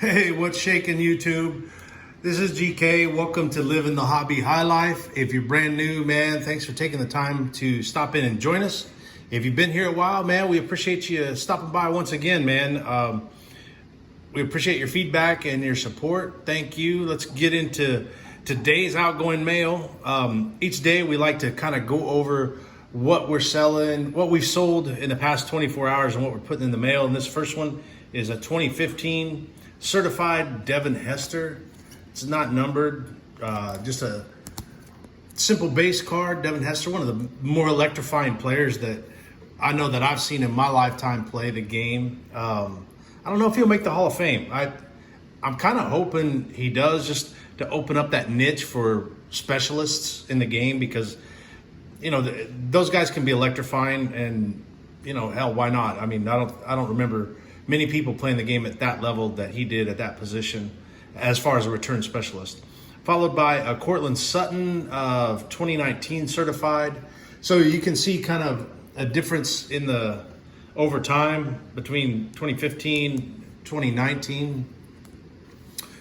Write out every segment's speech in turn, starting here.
Hey, what's shaking YouTube? This is GK. Welcome to Living the Hobby High Life. If you're brand new, man, thanks for taking the time to stop in and join us. If you've been here a while, man, we appreciate you stopping by once again, man. We appreciate your feedback and your support. Thank you. Let's get into today's outgoing mail. Each day we like to kind of go over what we're selling, what we've sold in the past 24 hours and what we're putting in the mail. And this first one is a 2015 certified Devin Hester. It's not numbered, just a simple base card. Devin Hester, one of the more electrifying players that I know that I've seen in my lifetime play the game. I don't know if he'll make the Hall of Fame. I'm kind of hoping he does, just to open up that niche for specialists in the game, because you know those guys can be electrifying, and you know, hell, why not? I mean, I don't remember many people playing the game at that level that he did at that position as far as a return specialist. Followed by a Cortland Sutton of 2019 certified. So you can see kind of a difference in the over time between 2015, 2019.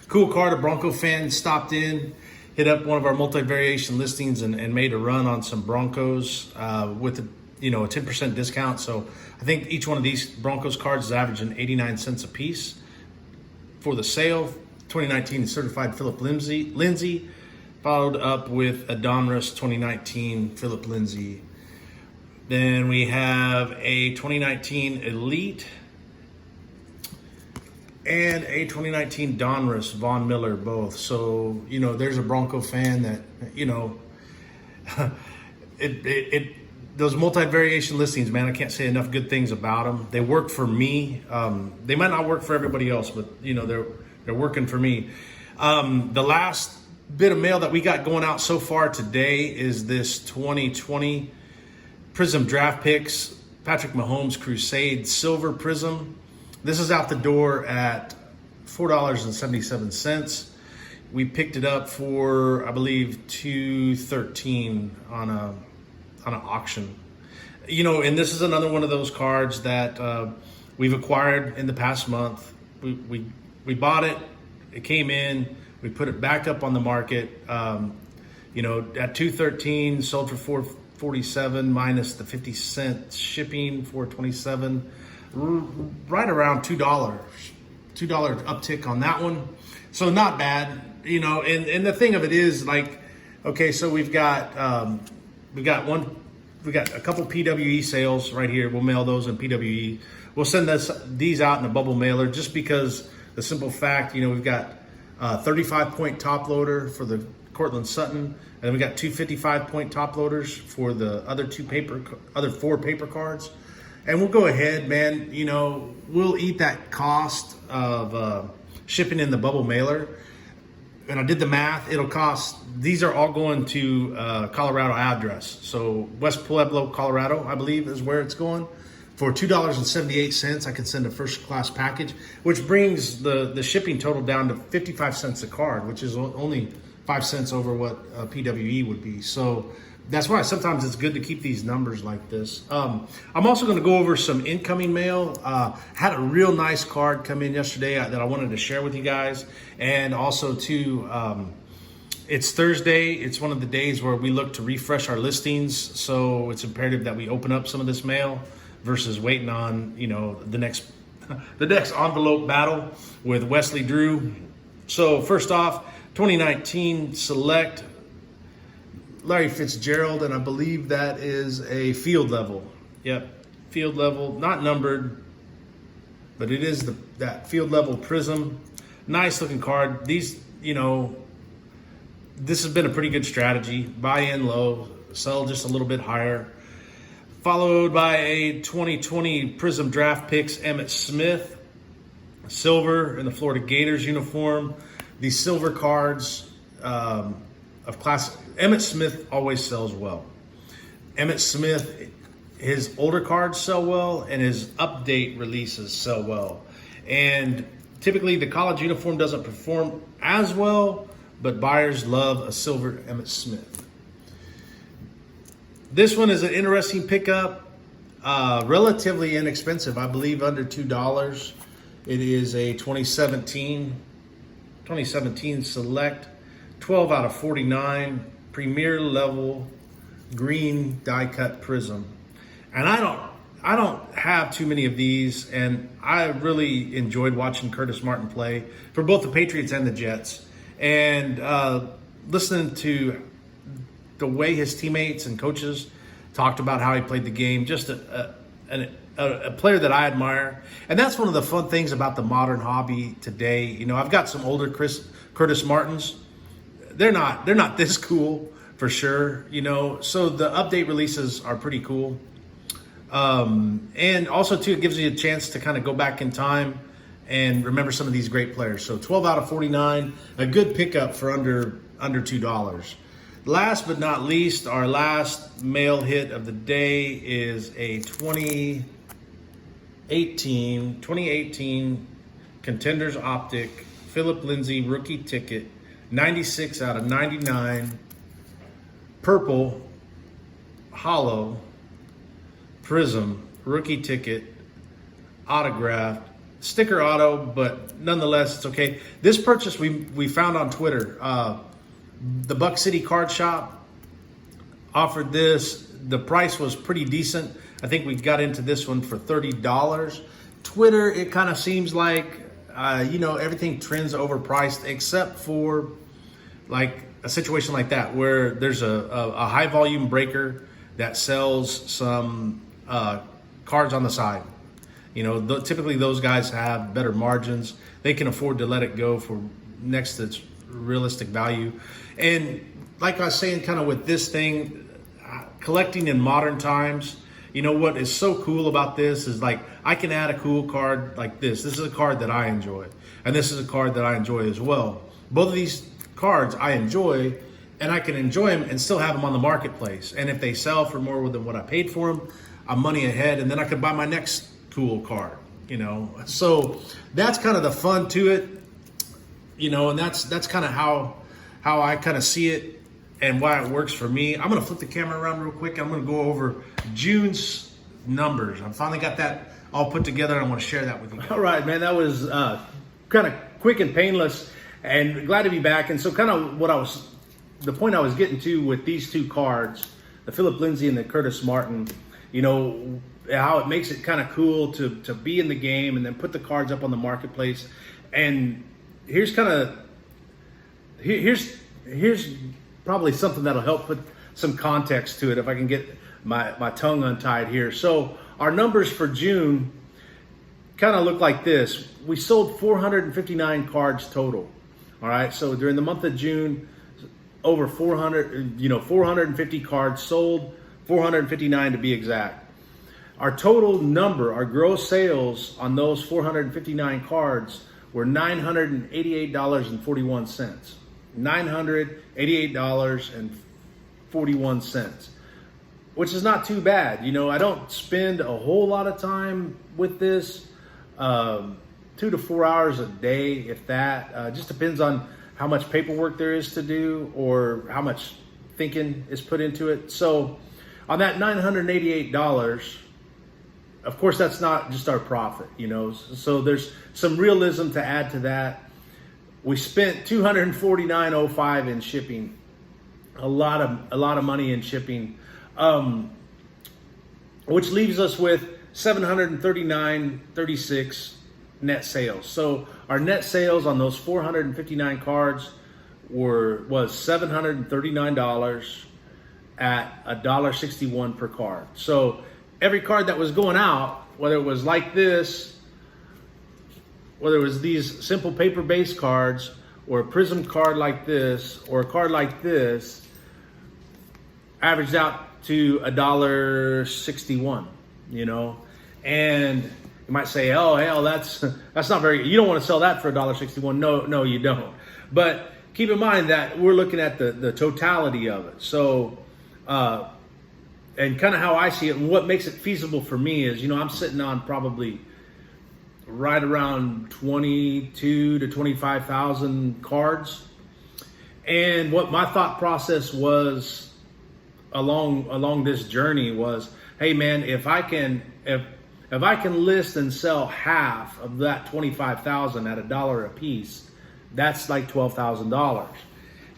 Cool card. A Bronco fan stopped in, hit up one of our multi-variation listings and made a run on some Broncos with a 10% discount. So I think each one of these Broncos cards is averaging 89 cents a piece for the sale. 2019 certified Philip Lindsay, followed up with a Donruss 2019 Philip Lindsay. Then we have a 2019 Elite and a 2019 Donruss Von Miller, both. So, you know, there's a Bronco fan that, you know, those multi-variation listings, man, I can't say enough good things about them. They work for me. They might not work for everybody else, but, you know, they're working for me. The last bit of mail that we got going out so far today is this 2020 Prism Draft Picks Patrick Mahomes Crusade Silver Prism. This is out the door at $4.77. We picked it up for, I believe, $2.13 on an auction. You know, and this is another one of those cards that we've acquired in the past month. We bought it, it came in, we put it back up on the market. You know, at $2.13, sold for $4.47 minus the 50-cent shipping, $4.27, right around $2 uptick on that one. So not bad, you know. And the thing of it is, like, okay, so we've got a couple PWE sales right here. We'll mail those in PWE. We'll send these out in a bubble mailer, just because the simple fact, you know, we've got 35-point top loader for the Cortland Sutton, and we got 255-point top loaders for the other four paper cards. And we'll go ahead, man, you know, we'll eat that cost of shipping in the bubble mailer. And I did the math. It'll cost, these are all going to Colorado address. So West Pueblo, Colorado, I believe is where it's going. For $2.78, I can send a first class package, which brings the shipping total down to 55 cents a card, which is only 5 cents over what PWE would be. So that's why sometimes it's good to keep these numbers like this. I'm also going to go over some incoming mail. Had a real nice card come in yesterday that I wanted to share with you guys. And also too, it's Thursday. It's one of the days where we look to refresh our listings. So it's imperative that we open up some of this mail versus waiting on, you know, the next envelope battle with Wesley Drew. So first off, 2019 Select Larry Fitzgerald, and I believe that is a field level. Yep, field level, not numbered, but it is that field level Prism. Nice looking card. These, you know, this has been a pretty good strategy. Buy in low, sell just a little bit higher. Followed by a 2020 Prism Draft Picks Emmitt Smith, silver in the Florida Gators uniform. These silver cards of classic. Emmitt Smith always sells well. Emmitt Smith, his older cards sell well, and his update releases sell well. And typically the college uniform doesn't perform as well, but buyers love a silver Emmitt Smith. This one is an interesting pickup, relatively inexpensive, I believe under $2. It is a 2017 Select 12 out of 49 Premier level green die cut prism. And I don't have too many of these, and I really enjoyed watching Curtis Martin play for both the Patriots and the Jets. And listening to the way his teammates and coaches talked about how he played the game, just a player that I admire. And that's one of the fun things about the modern hobby today. You know, I've got some older Curtis Martins. They're not this cool for sure, you know. So the update releases are pretty cool. And also too, it gives you a chance to kind of go back in time and remember some of these great players. So 12 out of 49, a good pickup for under $2. Last but not least, our last mail hit of the day is a 2018 Contenders Optic Philip Lindsay rookie ticket, 96 out of 99, purple, hollow, prism, rookie ticket, autographed, sticker auto, but nonetheless, it's okay. This purchase we found on Twitter. The Buck City Card Shop offered this. The price was pretty decent. I think we got into this one for $30. Twitter, it kind of seems like, everything trends overpriced except for like a situation like that where there's a high volume breaker that sells some cards on the side. You know, typically those guys have better margins. They can afford to let it go for next to its realistic value. And like I was saying, kind of with this thing, collecting in modern times, you know what is so cool about this is like I can add a cool card like this. This is a card that I enjoy, and this is a card that I enjoy as well. Both of these cards I enjoy, and I can enjoy them and still have them on the marketplace. And if they sell for more than what I paid for them, I'm money ahead, and then I could buy my next cool card. You know, so that's kind of the fun to it. You know, and that's kind of how I kind of see it and why it works for me. I'm going to flip the camera around real quick. I'm going to go over June's numbers. I finally got that all put together, and I want to share that with you guys. All right, man, that was kind of quick and painless, and glad to be back. And so kind of the point I was getting to with these two cards, the Philip Lindsay and the Curtis Martin, you know, how it makes it kind of cool to be in the game and then put the cards up on the marketplace. And here's probably something that'll help put some context to it if I can get my tongue untied here. So our numbers for June kind of look like this. We sold 459 cards total. All right, so during the month of June, over 450 cards sold, 459 to be exact. Our total number, our gross sales on those 459 cards were $988.41. $988.41, which is not too bad. You know, I don't spend a whole lot of time with this, 2 to 4 hours a day, if that. Just depends on how much paperwork there is to do or how much thinking is put into it. So on that $988, of course, that's not just our profit, you know. So there's some realism to add to that. We spent $249.05 in shipping, a lot of money in shipping, which leaves us with $739.36 net sales. So our net sales on those 459 cards was $739 at $1.61 per card. So every card that was going out, whether it was like this, whether it was these simple paper-based cards, or a prism card like this, or a card like this, averaged out to $1.61, you know. And you might say, oh, hell, that's not very, you don't want to sell that for $1.61. No, you don't. But keep in mind that we're looking at the totality of it. So, and kind of how I see it, and what makes it feasible for me is, you know, I'm sitting on probably right around 22 to 25,000 cards. And what my thought process was along this journey was, hey man, if If I can list and sell half of that 25,000 at $1 a piece, that's like $12,000.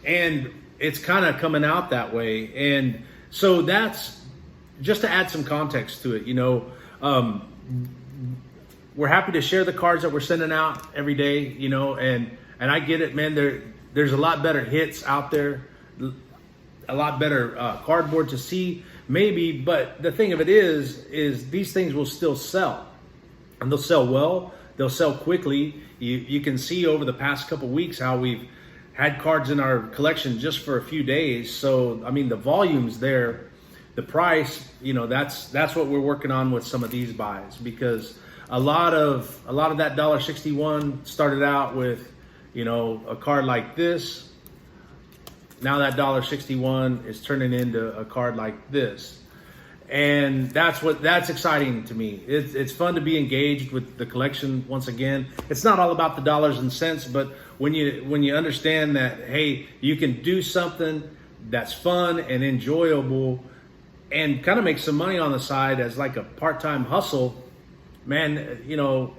And it's kind of coming out that way. And so that's just to add some context to it, you know. We're happy to share the cards that we're sending out every day, you know, and I get it, man. There's a lot better hits out there, a lot better cardboard to see, maybe. But the thing of it is these things will still sell, and they'll sell well. They'll sell quickly. You can see over the past couple weeks how we've had cards in our collection just for a few days. So I mean, the volume's there. The price, you know, that's what we're working on with some of these buys, because a lot of that $1.61 started out with, you know, a card like this. Now that $1.61 is turning into a card like this, and that's exciting to me. It's fun to be engaged with the collection once again. It's not all about the dollars and cents, but when you understand that, hey, you can do something that's fun and enjoyable, and kind of make some money on the side as like a part-time hustle, man, you know,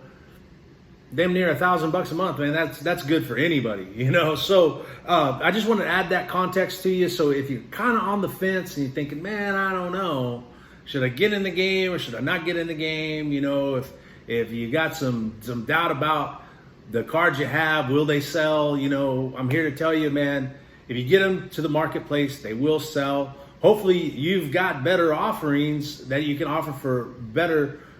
damn near $1,000 a month, man. That's good for anybody, you know. So I just want to add that context to you. So if you're kind of on the fence and you're thinking, man, I don't know, should I get in the game or should I not get in the game? You know, if you got some doubt about the cards you have, will they sell? You know, I'm here to tell you, man, if you get them to the marketplace, they will sell. Hopefully you've got better offerings that you can offer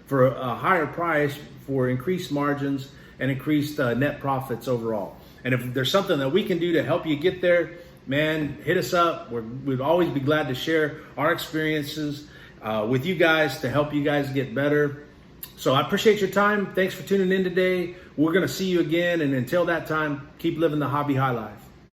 for a higher price, for increased margins and increased net profits overall. And if there's something that we can do to help you get there, man, hit us up. We'd always be glad to share our experiences with you guys to help you guys get better. So I appreciate your time. Thanks for tuning in today. We're going to see you again. And until that time, keep living the hobby high life.